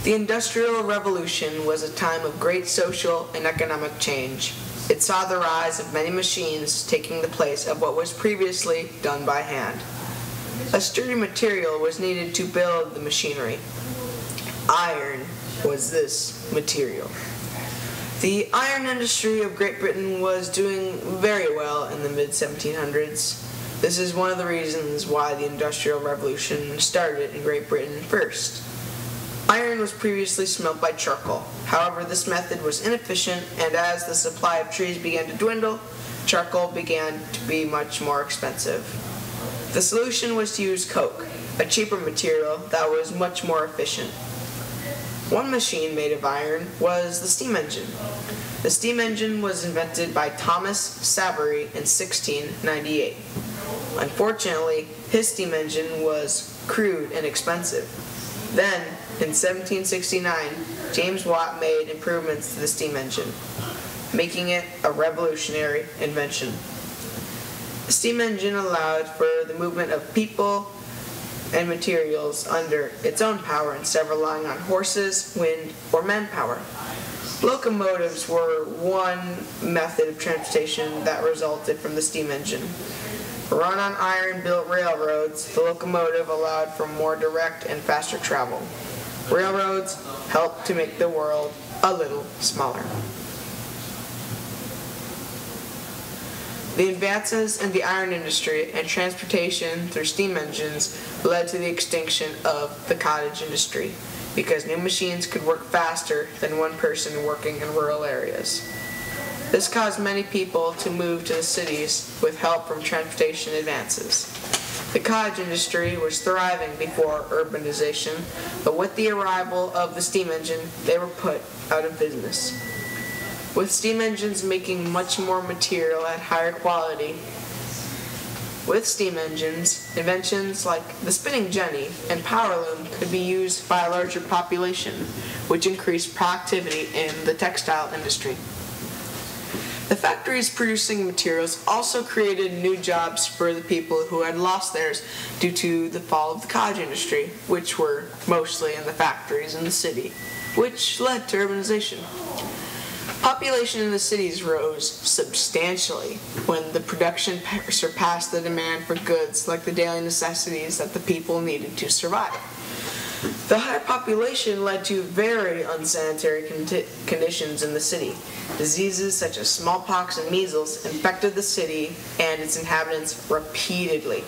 The Industrial Revolution was a time of great social and economic change. It saw the rise of many machines taking the place of what was previously done by hand. A sturdy material was needed to build the machinery. Iron was this material. The iron industry of Great Britain was doing very well in the mid-1700s. This is one of the reasons why the Industrial Revolution started in Great Britain first. Iron was previously smelt by charcoal. However, this method was inefficient, and as the supply of trees began to dwindle, charcoal began to be much more expensive. The solution was to use coke, a cheaper material that was much more efficient. One machine made of iron was the steam engine. The steam engine was invented by Thomas Savery in 1698. Unfortunately, his steam engine was crude and expensive. Then, in 1769, James Watt made improvements to the steam engine, making it a revolutionary invention. The steam engine allowed for the movement of people and materials under its own power instead of relying on horses, wind, or manpower. Locomotives were one method of transportation that resulted from the steam engine. Run on iron-built railroads, the locomotive allowed for more direct and faster travel. Railroads helped to make the world a little smaller. The advances in the iron industry and transportation through steam engines led to the extinction of the cottage industry because new machines could work faster than one person working in rural areas. This caused many people to move to the cities with help from transportation advances. The cottage industry was thriving before urbanization, but with the arrival of the steam engine, they were put out of business. With steam engines making much more material at higher quality, with steam engines, inventions like the spinning jenny and power loom could be used by a larger population, which increased productivity in the textile industry. The factories producing materials also created new jobs for the people who had lost theirs due to the fall of the cottage industry, which were mostly in the factories in the city, which led to urbanization. Population in the cities rose substantially when the production surpassed the demand for goods like the daily necessities that the people needed to survive. The higher population led to very unsanitary conditions in the city. Diseases such as smallpox and measles infected the city and its inhabitants repeatedly.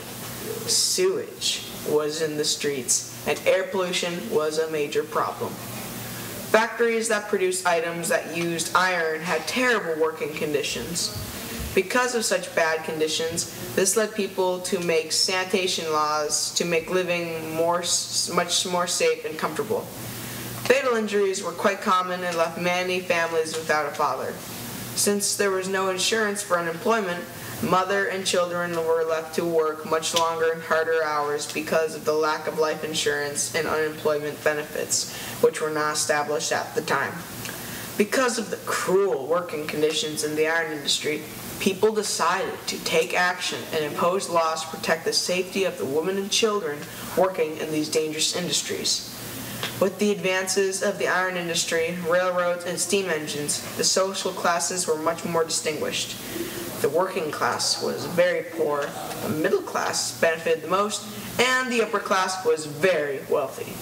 Sewage was in the streets, and air pollution was a major problem. Factories that produced items that used iron had terrible working conditions. Because of such bad conditions, this led people to make sanitation laws to make living much more safe and comfortable. Fatal injuries were quite common and left many families without a father. Since there was no insurance for unemployment, mother and children were left to work much longer and harder hours because of the lack of life insurance and unemployment benefits, which were not established at the time. Because of the cruel working conditions in the iron industry, people decided to take action and impose laws to protect the safety of the women and children working in these dangerous industries. With the advances of the iron industry, railroads, and steam engines, the social classes were much more distinguished. The working class was very poor, the middle class benefited the most, and the upper class was very wealthy.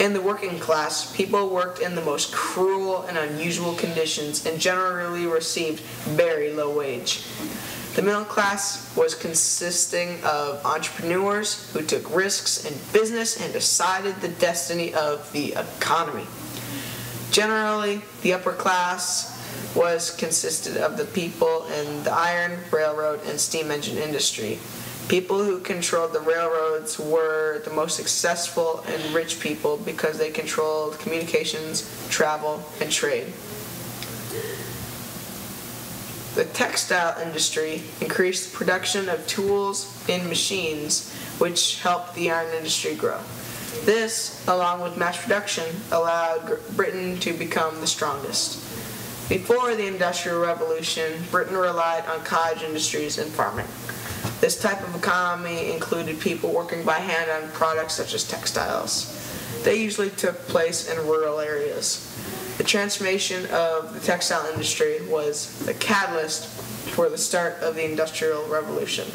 In the working class, people worked in the most cruel and unusual conditions and generally received very low wage. The middle class was consisting of entrepreneurs who took risks in business and decided the destiny of the economy. Generally, the upper class was consisted of the people in the iron, railroad, and steam engine industry. People who controlled the railroads were the most successful and rich people because they controlled communications, travel, and trade. The textile industry increased the production of tools and machines, which helped the iron industry grow. This, along with mass production, allowed Britain to become the strongest. Before the Industrial Revolution, Britain relied on cottage industries and farming. This type of economy included people working by hand on products such as textiles. They usually took place in rural areas. The transformation of the textile industry was the catalyst for the start of the Industrial Revolution.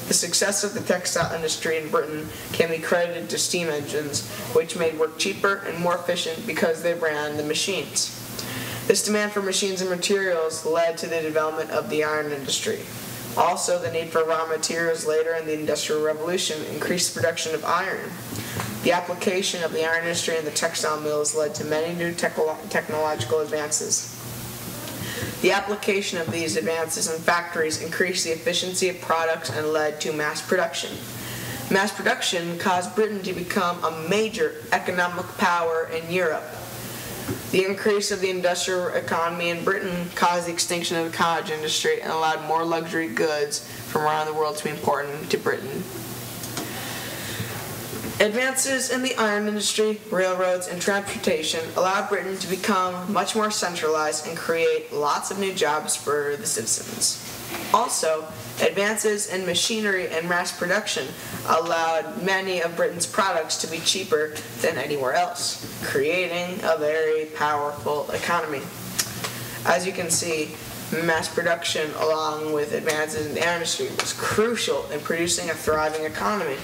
The success of the textile industry in Britain can be credited to steam engines, which made work cheaper and more efficient because they ran the machines. This demand for machines and materials led to the development of the iron industry. Also, the need for raw materials later in the Industrial Revolution increased the production of iron. The application of the iron industry in the textile mills led to many new technological advances. The application of these advances in factories increased the efficiency of products and led to mass production. Mass production caused Britain to become a major economic power in Europe. The increase of the industrial economy in Britain caused the extinction of the cottage industry and allowed more luxury goods from around the world to be imported to Britain. Advances in the iron industry, railroads, and transportation allowed Britain to become much more centralized and create lots of new jobs for the citizens. Also, advances in machinery and mass production allowed many of Britain's products to be cheaper than anywhere else, creating a very powerful economy. As you can see, mass production along with advances in the iron industry was crucial in producing a thriving economy.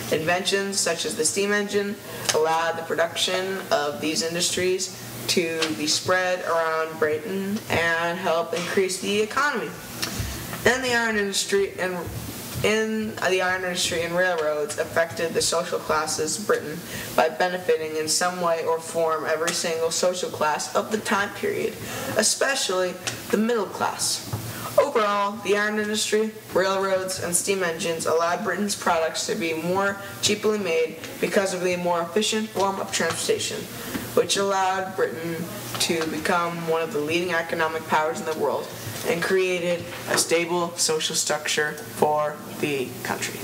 Inventions such as the steam engine allowed the production of these industries to be spread around Britain and help increase the economy. In the iron industry and railroads affected the social classes of Britain by benefiting in some way or form every single social class of the time period, especially the middle class. Overall, the iron industry, railroads, and steam engines allowed Britain's products to be more cheaply made because of the more efficient form of transportation, which allowed Britain to become one of the leading economic powers in the world and created a stable social structure for the country.